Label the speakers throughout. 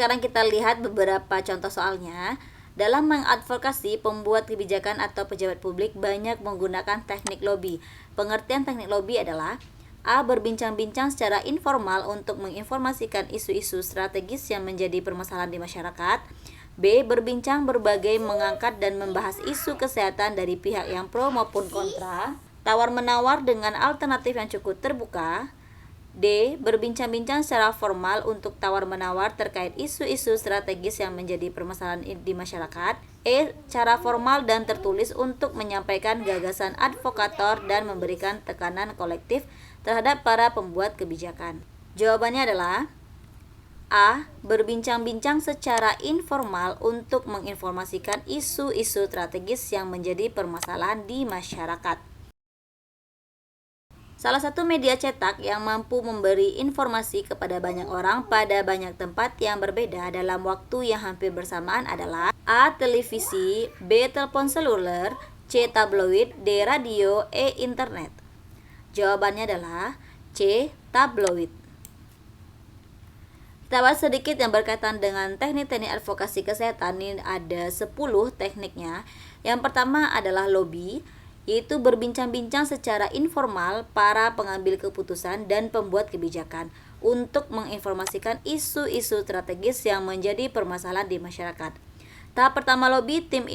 Speaker 1: Sekarang kita lihat beberapa contoh soalnya. Dalam mengadvokasi, pembuat kebijakan atau pejabat publik banyak menggunakan teknik lobby. Pengertian teknik lobby adalah A. Berbincang-bincang secara informal untuk menginformasikan isu-isu strategis yang menjadi permasalahan di masyarakat. B. Berbincang berbagai mengangkat dan membahas isu kesehatan dari pihak yang pro maupun kontra. Tawar-menawar dengan alternatif yang cukup terbuka. D. Berbincang-bincang secara formal untuk tawar-menawar terkait isu-isu strategis yang menjadi permasalahan di masyarakat. E. Cara formal dan tertulis untuk menyampaikan gagasan advokator dan memberikan tekanan kolektif terhadap para pembuat kebijakan. Jawabannya adalah A. Berbincang-bincang secara informal untuk menginformasikan isu-isu strategis yang menjadi permasalahan di masyarakat. Salah satu media cetak yang mampu memberi informasi kepada banyak orang pada banyak tempat yang berbeda dalam waktu yang hampir bersamaan adalah A. Televisi, B. Telepon seluler, C. Tabloid, D. Radio, E. Internet. Jawabannya adalah C. Tabloid. Kita bahas sedikit yang berkaitan dengan teknik-teknik advokasi kesehatan. Ini ada 10 tekniknya. Yang pertama adalah lobby, yaitu berbincang-bincang secara informal para pengambil keputusan dan pembuat kebijakan untuk menginformasikan isu-isu strategis yang menjadi permasalahan di masyarakat. Tahap pertama lobby, tim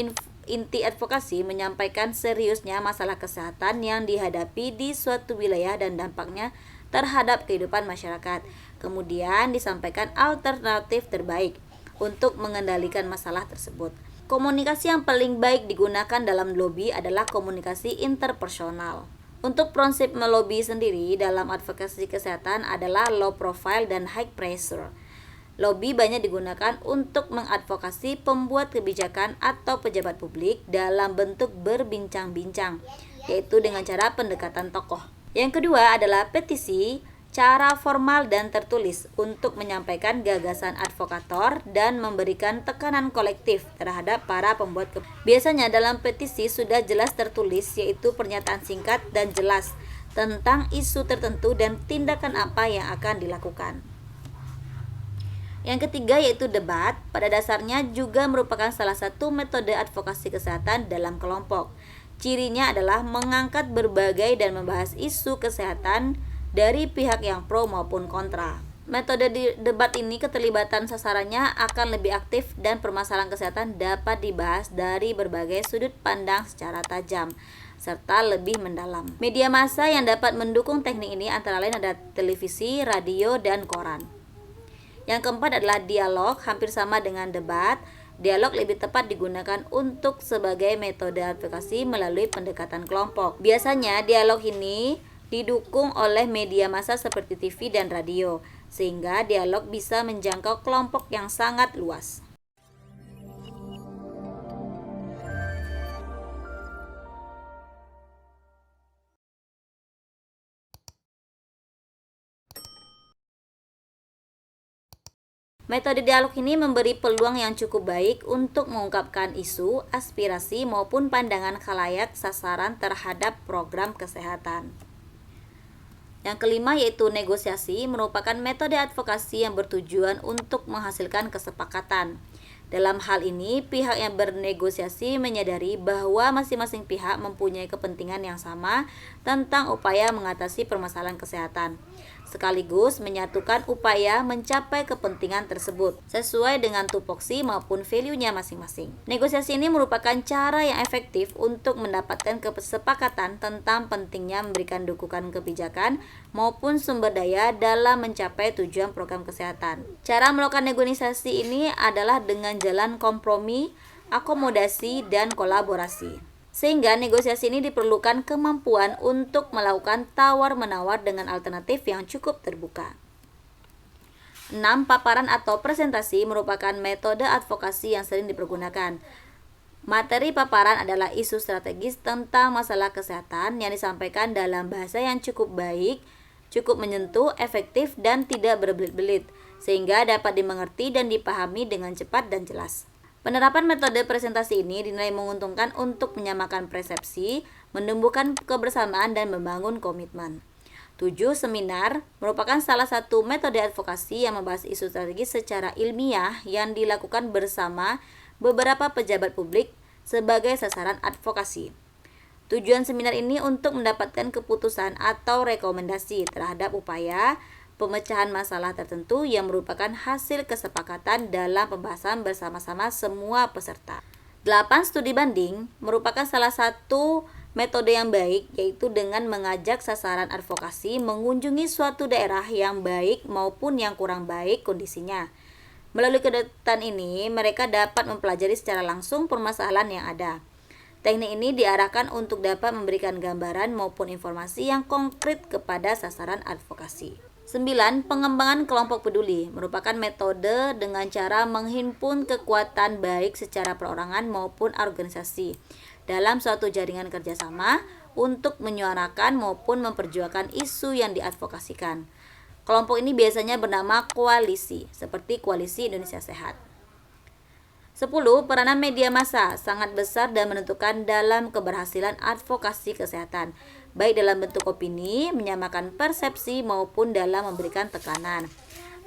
Speaker 1: inti advokasi menyampaikan seriusnya masalah kesehatan yang dihadapi di suatu wilayah dan dampaknya terhadap kehidupan masyarakat. Kemudian disampaikan alternatif terbaik untuk mengendalikan masalah tersebut. Komunikasi yang paling baik digunakan dalam lobby adalah komunikasi interpersonal. Untuk prinsip melobi sendiri dalam advokasi kesehatan adalah low profile dan high pressure. Lobby banyak digunakan untuk mengadvokasi pembuat kebijakan atau pejabat publik dalam bentuk berbincang-bincang, yaitu dengan cara pendekatan tokoh. Yang kedua adalah petisi, cara formal dan tertulis untuk menyampaikan gagasan advokator dan memberikan tekanan kolektif terhadap para pembuat kebijakan. Biasanya dalam petisi sudah jelas tertulis, yaitu pernyataan singkat dan jelas tentang isu tertentu dan tindakan apa yang akan dilakukan. Yang ketiga yaitu debat, pada dasarnya juga merupakan salah satu metode advokasi kesehatan dalam kelompok. Cirinya adalah mengangkat berbagai dan membahas isu kesehatan dari pihak yang pro maupun kontra. Metode debat ini keterlibatan sasarannya akan lebih aktif dan permasalahan kesehatan dapat dibahas dari berbagai sudut pandang secara tajam serta lebih mendalam. Media massa yang dapat mendukung teknik ini antara lain ada televisi, radio, dan koran. Yang keempat adalah dialog, hampir sama dengan debat. Dialog lebih tepat digunakan untuk sebagai metode advokasi melalui pendekatan kelompok. Biasanya dialog ini didukung oleh media massa seperti TV dan radio, sehingga dialog bisa menjangkau kelompok yang sangat luas. Metode dialog ini memberi peluang yang cukup baik untuk mengungkapkan isu, aspirasi, maupun pandangan khalayak sasaran terhadap program kesehatan. Yang kelima yaitu negosiasi, merupakan metode advokasi yang bertujuan untuk menghasilkan kesepakatan. Dalam hal ini, pihak yang bernegosiasi menyadari bahwa masing-masing pihak mempunyai kepentingan yang sama tentang upaya mengatasi permasalahan kesehatan, sekaligus menyatukan upaya mencapai kepentingan tersebut sesuai dengan tupoksi maupun value-nya masing-masing. Negosiasi ini merupakan cara yang efektif untuk mendapatkan kesepakatan tentang pentingnya memberikan dukungan kebijakan maupun sumber daya dalam mencapai tujuan program kesehatan. Cara melakukan negosiasi ini adalah dengan jalan kompromi, akomodasi, dan kolaborasi. Sehingga negosiasi ini diperlukan kemampuan untuk melakukan tawar-menawar dengan alternatif yang cukup terbuka. 6. Paparan atau presentasi merupakan metode advokasi yang sering dipergunakan. Materi paparan adalah isu strategis tentang masalah kesehatan yang disampaikan dalam bahasa yang cukup baik, cukup menyentuh, efektif, dan tidak berbelit-belit, sehingga dapat dimengerti dan dipahami dengan cepat dan jelas. Penerapan metode presentasi ini dinilai menguntungkan untuk menyamakan persepsi, menumbuhkan kebersamaan, dan membangun komitmen. 7. Seminar merupakan salah satu metode advokasi yang membahas isu strategis secara ilmiah yang dilakukan bersama beberapa pejabat publik sebagai sasaran advokasi. Tujuan seminar ini untuk mendapatkan keputusan atau rekomendasi terhadap upaya pemecahan masalah tertentu yang merupakan hasil kesepakatan dalam pembahasan bersama-sama semua peserta. 8. Studi banding merupakan salah satu metode yang baik, yaitu dengan mengajak sasaran advokasi mengunjungi suatu daerah yang baik maupun yang kurang baik kondisinya. Melalui kegiatan ini, mereka dapat mempelajari secara langsung permasalahan yang ada. Teknik ini diarahkan untuk dapat memberikan gambaran maupun informasi yang konkret kepada sasaran advokasi. 9. Pengembangan kelompok peduli merupakan metode dengan cara menghimpun kekuatan baik secara perorangan maupun organisasi dalam suatu jaringan kerjasama untuk menyuarakan maupun memperjuangkan isu yang diadvokasikan. Kelompok ini biasanya bernama koalisi, seperti Koalisi Indonesia Sehat. 10. Peranan media massa sangat besar dan menentukan dalam keberhasilan advokasi kesehatan, baik dalam bentuk opini, menyamakan persepsi, maupun dalam memberikan tekanan.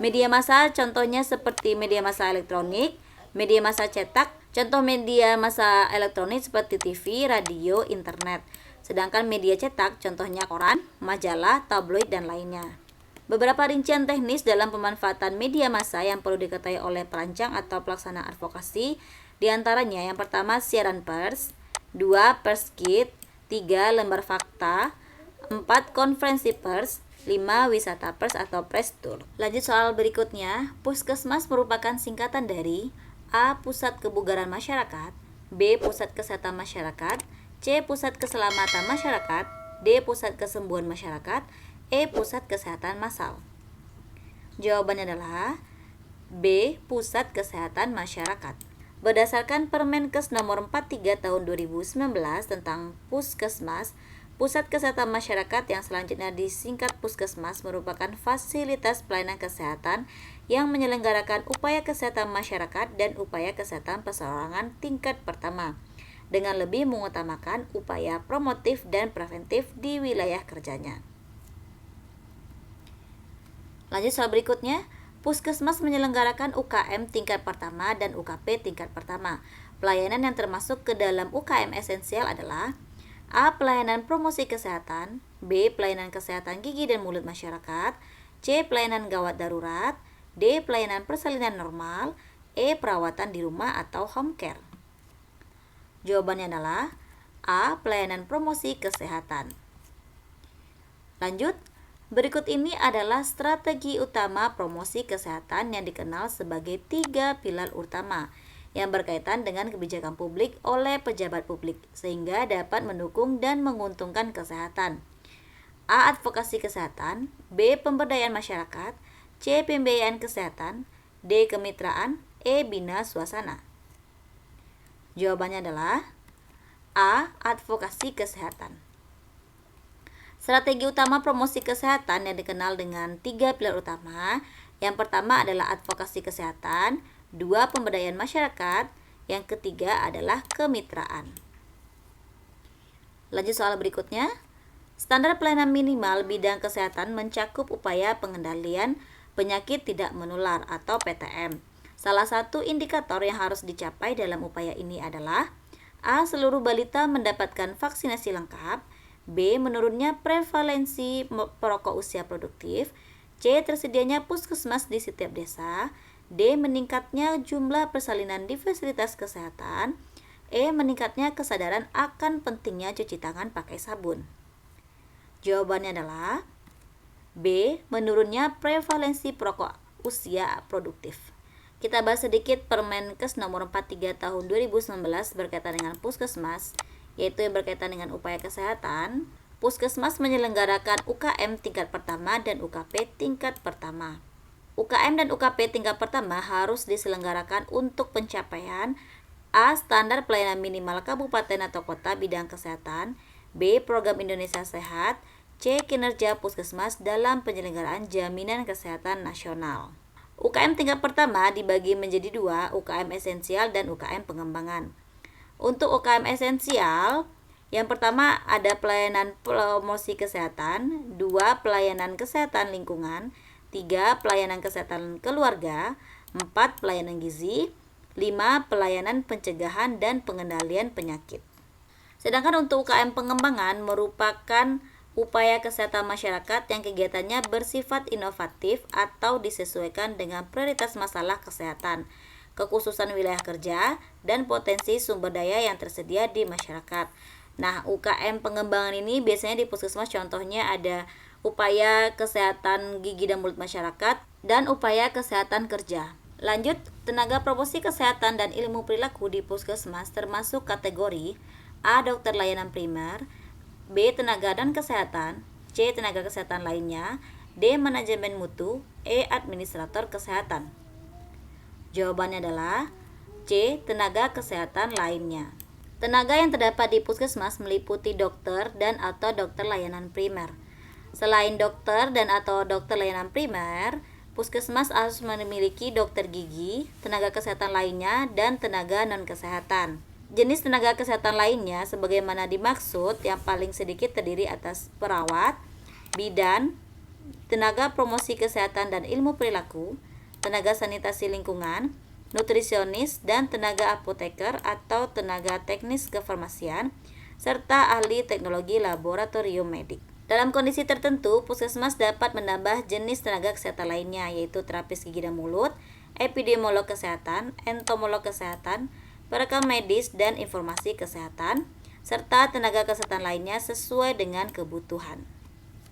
Speaker 1: Media massa contohnya seperti media massa elektronik, media massa cetak. Contoh media massa elektronik seperti TV, radio, internet. Sedangkan media cetak contohnya koran, majalah, tabloid, dan lainnya. Beberapa rincian teknis dalam pemanfaatan media massa yang perlu diketahui oleh perancang atau pelaksana advokasi, diantaranya yang pertama siaran pers, 2. Pers kit, 3. Lembar fakta, 4. Konferensi pers, 5. Wisata pers atau press tour. Lanjut soal berikutnya, Puskesmas merupakan singkatan dari A. Pusat Kebugaran Masyarakat, B. Pusat Kesehatan Masyarakat, C. Pusat Keselamatan Masyarakat, D. Pusat Kesembuhan Masyarakat, E. Pusat Kesehatan Massal. Jawabannya adalah B. Pusat Kesehatan Masyarakat. Berdasarkan Permenkes nomor 43 tahun 2019 tentang Puskesmas, Pusat Kesehatan Masyarakat yang selanjutnya disingkat Puskesmas merupakan fasilitas pelayanan kesehatan yang menyelenggarakan upaya kesehatan masyarakat dan upaya kesehatan perseorangan tingkat pertama, dengan lebih mengutamakan upaya promotif dan preventif di wilayah kerjanya. Lanjut soal berikutnya, Puskesmas menyelenggarakan UKM tingkat pertama dan UKP tingkat pertama. Pelayanan yang termasuk ke dalam UKM esensial adalah A. Pelayanan promosi kesehatan, B. Pelayanan kesehatan gigi dan mulut masyarakat, C. Pelayanan gawat darurat, D. Pelayanan persalinan normal, E. Perawatan di rumah atau home care. Jawabannya adalah A. Pelayanan promosi kesehatan. Lanjut. Berikut ini adalah strategi utama promosi kesehatan yang dikenal sebagai 3 pilar utama yang berkaitan dengan kebijakan publik oleh pejabat publik sehingga dapat mendukung dan menguntungkan kesehatan. A. Advokasi kesehatan, B. Pemberdayaan masyarakat, C. Pembiayaan kesehatan, D. Kemitraan, E. Bina suasana. Jawabannya adalah A. Advokasi kesehatan. Strategi utama promosi kesehatan yang dikenal dengan 3 pilar utama. Yang pertama adalah advokasi kesehatan, 2. Pemberdayaan masyarakat, yang ketiga adalah kemitraan. Lanjut soal berikutnya. Standar pelayanan minimal bidang kesehatan mencakup upaya pengendalian penyakit tidak menular atau PTM. Salah satu indikator yang harus dicapai dalam upaya ini adalah A. Seluruh balita mendapatkan vaksinasi lengkap, B. Menurunnya prevalensi perokok usia produktif, C. Tersedianya puskesmas di setiap desa, D. Meningkatnya jumlah persalinan di fasilitas kesehatan, E. Meningkatnya kesadaran akan pentingnya cuci tangan pakai sabun. Jawabannya adalah B. Menurunnya prevalensi perokok usia produktif. Kita bahas sedikit Permenkes nomor 43 tahun 2019 berkaitan dengan puskesmas, yaitu yang berkaitan dengan upaya kesehatan. Puskesmas menyelenggarakan UKM tingkat pertama dan UKP tingkat pertama. UKM dan UKP tingkat pertama harus diselenggarakan untuk pencapaian A. Standar pelayanan minimal kabupaten atau kota bidang kesehatan, B. Program Indonesia Sehat, C. Kinerja puskesmas dalam penyelenggaraan jaminan kesehatan nasional. UKM tingkat pertama dibagi menjadi 2, UKM esensial dan UKM pengembangan. Untuk UKM esensial, Yang pertama ada pelayanan promosi kesehatan, 2 pelayanan kesehatan lingkungan, 3 pelayanan kesehatan keluarga, 4 pelayanan gizi, 5 pelayanan pencegahan dan pengendalian penyakit. Sedangkan untuk UKM pengembangan merupakan upaya kesehatan masyarakat yang kegiatannya bersifat inovatif atau disesuaikan dengan prioritas masalah kesehatan, kekhususan wilayah kerja, dan potensi sumber daya yang tersedia di masyarakat. Nah, UKM pengembangan ini biasanya di puskesmas contohnya ada upaya kesehatan gigi dan mulut masyarakat dan upaya kesehatan kerja. Lanjut, tenaga promosi kesehatan dan ilmu perilaku di puskesmas termasuk kategori A. Dokter layanan primer, B. Tenaga dan kesehatan, C. Tenaga kesehatan lainnya, D. Manajemen mutu, E. Administrator kesehatan. Jawabannya adalah C. Tenaga kesehatan lainnya. Tenaga yang terdapat di puskesmas meliputi dokter dan atau dokter layanan primer. Selain dokter dan atau dokter layanan primer, puskesmas harus memiliki dokter gigi, tenaga kesehatan lainnya, dan tenaga non-kesehatan. Jenis tenaga kesehatan lainnya sebagaimana dimaksud yang paling sedikit terdiri atas perawat, bidan, tenaga promosi kesehatan dan ilmu perilaku, tenaga sanitasi lingkungan, nutrisionis, dan tenaga apoteker atau tenaga teknis kefarmasian, serta ahli teknologi laboratorium medik. Dalam kondisi tertentu, puskesmas dapat menambah jenis tenaga kesehatan lainnya, yaitu terapis gigi dan mulut, epidemiolog kesehatan, entomolog kesehatan, perekam medis dan informasi kesehatan, serta tenaga kesehatan lainnya sesuai dengan kebutuhan.